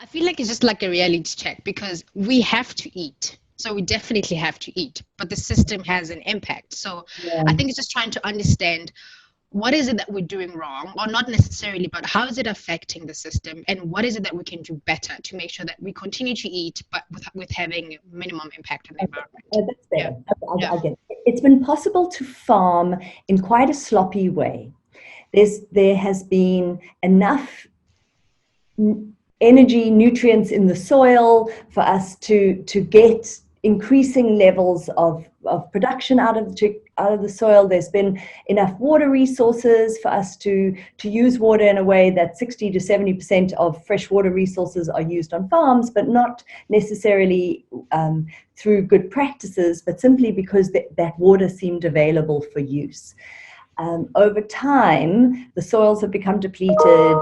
I feel like it's just like a reality check because we have to eat. So we definitely have to eat, but the system has an impact. So I Yeah. think it's just trying to understand what is it that we're doing wrong, or not necessarily, but how is it affecting the system, and what is it that we can do better to make sure that we continue to eat, but with having minimum impact on the environment. That's Yeah, fair. yeah. I get it. It's been possible to farm in quite a sloppy way. There has been enough energy, nutrients in the soil for us to get increasing levels of production out of the soil. There's been enough water resources for us to use water in a way that 60 to 70% of freshwater resources are used on farms, but not necessarily through good practices, but simply because that water seemed available for use. Over time, the soils have become depleted.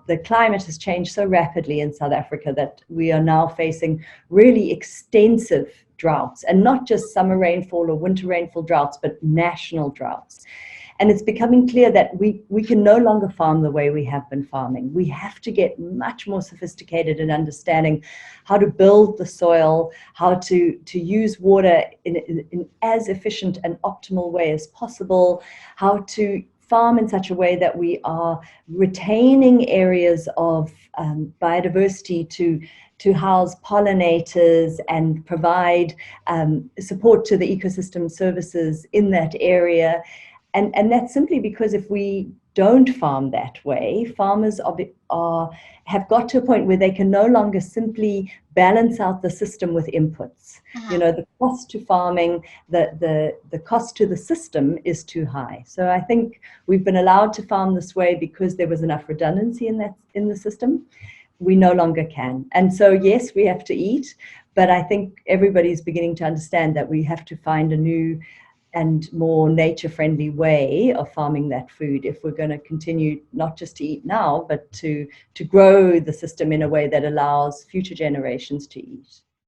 The climate has changed so rapidly in South Africa that we are now facing really extensive droughts, and not just summer rainfall or winter rainfall droughts, but national droughts. And it's becoming clear that we can no longer farm the way we have been farming. We have to get much more sophisticated in understanding how to build the soil, how to use water in as efficient and optimal way as possible, how to farm in such a way that we are retaining areas of biodiversity to house pollinators and provide support to the ecosystem services in that area. And that's simply because if we don't farm that way, farmers have got to a point where they can no longer simply balance out the system with inputs. You know, the cost to farming, the cost to the system is too high. So I think we've been allowed to farm this way because there was enough redundancy in the system. We no longer can. And so, yes, we have to eat, but I think everybody's beginning to understand that we have to find a new and more nature-friendly way of farming that food if we're going to continue not just to eat now, but to grow the system in a way that allows future generations to eat.